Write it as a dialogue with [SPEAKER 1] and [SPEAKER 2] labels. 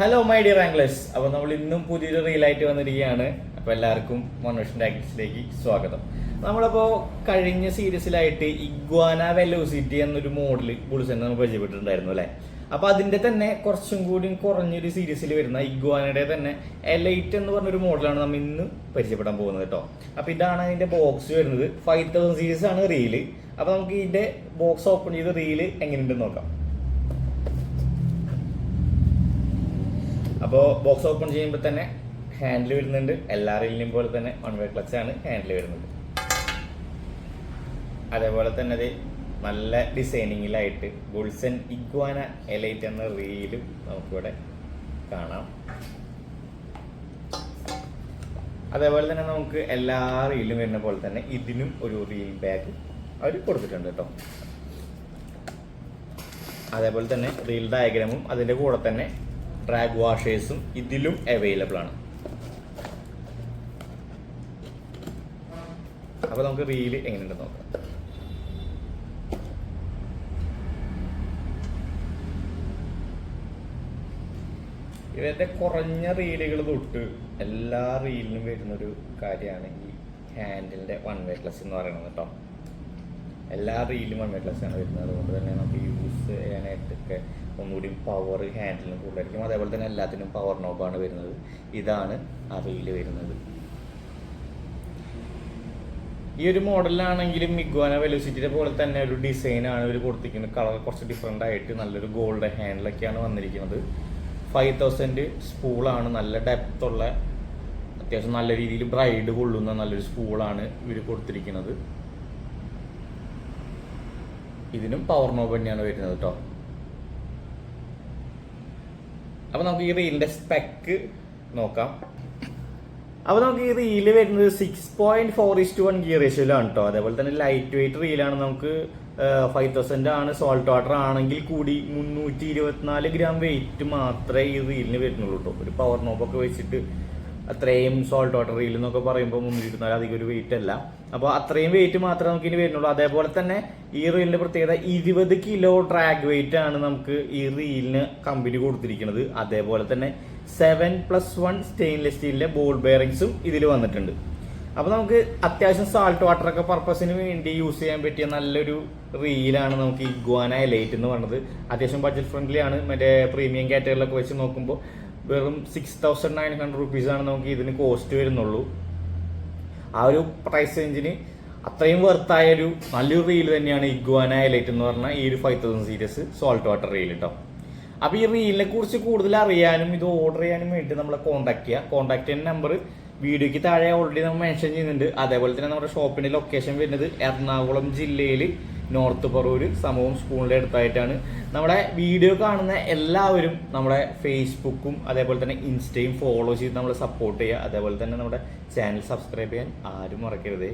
[SPEAKER 1] Hello my dear anglers. അപ്പോൾ നമ്മൾ ഇന്നും പുതിയൊരു റീലായിട്ട് വന്നിരിക്കുകയാണ്. അപ്പോൾ എല്ലാവർക്കും മോണോഷൻ ആക്ടിസിലേക്ക് സ്വാഗതം. നമ്മളപ്പോൾ കഴിഞ്ഞ സീരീസിലായിട്ട് ഇഗ്വാന വെലോസിറ്റി എന്നൊരു മോഡല് ബുൾസൺ നമ്മൾ പരിചയപ്പെട്ടിട്ടുണ്ടായിരുന്നു അല്ലേ. അപ്പോൾ അതിന്റെ തന്നെ കുറച്ചും കൂടി കുറഞ്ഞൊരു സീരീസിൽ വരുന്ന ഇഗ്വാനയുടെ തന്നെ എലൈറ്റ് എന്ന് പറഞ്ഞൊരു മോഡലാണ് നമ്മൾ ഇന്ന് പരിചയപ്പെടാൻ പോകുന്നത് കേട്ടോ. അപ്പോൾ ഇതാണ് അതിന്റെ ബോക്സ് വരുന്നത്. 5000 സീരീസ് ആണ് റീല്. അപ്പോൾ നമുക്ക് ഇതിന്റെ ബോക്സ് ഓപ്പൺ ചെയ്ത് റീല് എങ്ങനെയുണ്ടെന്ന് നോക്കാം. അപ്പോൾ ബോക്സ് ഓപ്പൺ ചെയ്യുമ്പോൾ തന്നെ ഹാൻഡിൽ വരുന്നുണ്ട്. എല്ലാ റീലിനെയും പോലെ തന്നെ വൺ വേ ക്ലച്ച് ആണ് ഹാൻഡിൽ വരുന്നത്. അതേപോലെ തന്നെ അത് നല്ല ഡിസൈനിങ്ങിലായിട്ട് ബുൾസൺ ഇഗ്വാന എലൈറ്റ് എന്ന റീലും നമുക്കിവിടെ കാണാം. അതേപോലെ തന്നെ നമുക്ക് എല്ലാ റീലും വരുന്ന പോലെ തന്നെ ഇതിനും ഒരു റീൽ ബാഗ് അവർ കൊടുത്തിട്ടുണ്ട് കേട്ടോ. അതേപോലെ തന്നെ റീൽ ഡയഗ്രാമും അതിൻ്റെ കൂടെ തന്നെ ഡ്രാഗ് വാഷേഴ്സും ഇതിലും അവൈലബിൾ ആണ്. അപ്പൊ നമുക്ക് റീല് എങ്ങനെയുണ്ടെന്ന് നോക്കാം. ഇവരുടെ കുറഞ്ഞ റീലുകൾ തൊട്ട് എല്ലാ റീലിനും വരുന്നൊരു കാര്യമാണ് ഈ ഹാൻഡിലിന്റെ വൺ വേ ക്ലച്ച് എന്ന് പറയുന്നത് കേട്ടോ. എല്ലാ റീലും വൺ വേ ക്ലച്ച് ആണ് വരുന്നത്. അതുകൊണ്ട് തന്നെ നമുക്ക് യൂസ് ചെയ്യാനായിട്ടൊക്കെ ഒന്നുകൂടി പവർ ഹാൻഡിലിന് കൂടുതലായിരിക്കും. അതേപോലെ തന്നെ എല്ലാത്തിനും പവർ നോബാണ് വരുന്നത്. ഇതാണ് ആ റീല് വരുന്നത്. ഈ ഒരു മോഡലിലാണെങ്കിലും ഇഗ്വാന വെലോസിറ്റിയുടെ പോലെ തന്നെ ഒരു ഡിസൈനാണ് ഇവർ കൊടുത്തിരിക്കുന്നത്. കളർ കുറച്ച് ഡിഫറെൻ്റ് ആയിട്ട് നല്ലൊരു ഗോൾഡ് ഹാൻഡിലൊക്കെയാണ് വന്നിരിക്കുന്നത്. 5000 സ്പൂളാണ്. നല്ല ഡെപ്തുള്ള അത്യാവശ്യം നല്ല രീതിയിൽ ബ്രൈഡ് കൊള്ളുന്ന നല്ലൊരു സ്പൂളാണ് ഇവർ കൊടുത്തിരിക്കുന്നത്. ഇതിനും പവർ നോബ് തന്നെയാണ് വരുന്നത് കേട്ടോ. അപ്പൊ നമുക്ക് ഈ റീലിന്റെ സ്പെക്ക് നോക്കാം. അപ്പൊ നമുക്ക് ഈ റീല് വരുന്നത് 6.4:1 ഗിയർ റേഷ്യോയിലാണ് കേട്ടോ. അതേപോലെ തന്നെ ലൈറ്റ് വെയിറ്റ് റീലാണ്. നമുക്ക് 5000 ആണ്. സോൾട്ട് വാട്ടർ ആണെങ്കിൽ കൂടി 324 ഗ്രാം വെയിറ്റ് മാത്രമേ ഈ റീലിന് വരുന്നുള്ളൂ കേട്ടോ. ഒരു പവർ നോബൊക്കെ വെച്ചിട്ട് അത്രയും സോൾട്ട് വാട്ടർ റീൽ എന്നൊക്കെ പറയുമ്പോൾ 324 അധികം ഒരു വെയിറ്റ് അല്ല. അപ്പോൾ അത്രയും വെയിറ്റ് മാത്രമേ നമുക്ക് ഇനി വരുന്നുള്ളൂ. അതേപോലെ തന്നെ ഈ റീലിന്റെ പ്രത്യേകത 20 കിലോ ഡ്രാഗ് വെയിറ്റ് ആണ് നമുക്ക് ഈ റീലിന് കമ്പനി കൊടുത്തിരിക്കുന്നത്. അതേപോലെ തന്നെ 7+1 സ്റ്റെയിൻലെസ് സ്റ്റീലിന്റെ ബോൾ ബെയറിംഗ്സും ഇതിൽ വന്നിട്ടുണ്ട്. അപ്പോൾ നമുക്ക് അത്യാവശ്യം സാൾട്ട് വാട്ടർ ഒക്കെ പർപ്പസിന് വേണ്ടി യൂസ് ചെയ്യാൻ പറ്റിയ നല്ലൊരു റീലാണ് നമുക്ക് ഇഗ്വാന എലൈറ്റ് എന്ന് പറയുന്നത്. അത്യാവശ്യം ബഡ്ജറ്റ് ഫ്രണ്ട്ലി ആണ്. മറ്റേ പ്രീമിയം കാറ്റഗറിയിലൊക്കെ വെച്ച് നോക്കുമ്പോൾ വെറും 6900 റുപ്പീസാണ് നമുക്ക് ഇതിന് കോസ്റ്റ് വരുന്നുള്ളൂ. ആ ഒരു പ്രൈസ് റേഞ്ചിന് അത്രയും വെർത്തായ ഒരു നല്ലൊരു റീൽ തന്നെയാണ് ഇഗ്വാന എലൈറ്റ് എന്ന് പറഞ്ഞാൽ ഈ ഒരു 5000 സീരീസ് സോൾട്ട് വാട്ടർ റീൽ കേട്ടോ. അപ്പോൾ ഈ റീലിനെ കുറിച്ച് കൂടുതൽ അറിയാനും ഇത് ഓർഡർ ചെയ്യാനും വേണ്ടി നമ്മളെ കോൺടാക്ട് ചെയ്യുക. കോൺടാക്ട് ചെയ്യുന്ന നമ്പർ വീഡിയോയ്ക്ക് താഴെ ഓൾറെഡി നമ്മൾ മെൻഷൻ ചെയ്യുന്നുണ്ട്. അതേപോലെ തന്നെ നമ്മുടെ ഷോപ്പിന്റെ ലൊക്കേഷൻ വരുന്നത് എറണാകുളം ജില്ലയിൽ നോർത്ത് പറൂർ സമൂഹം സ്കൂളിന്റെ അടുത്തായിട്ടാണ്. നമ്മുടെ വീഡിയോ കാണുന്ന എല്ലാവരും നമ്മുടെ ഫേസ്ബുക്കും അതേപോലെ തന്നെ ഇൻസ്റ്റയും ഫോളോ ചെയ്ത് നമ്മളെ സപ്പോർട്ട് ചെയ്യുക. അതേപോലെ തന്നെ നമ്മുടെ ചാനൽ സബ്സ്ക്രൈബ് ചെയ്യാൻ ആരും മറക്കരുതേ.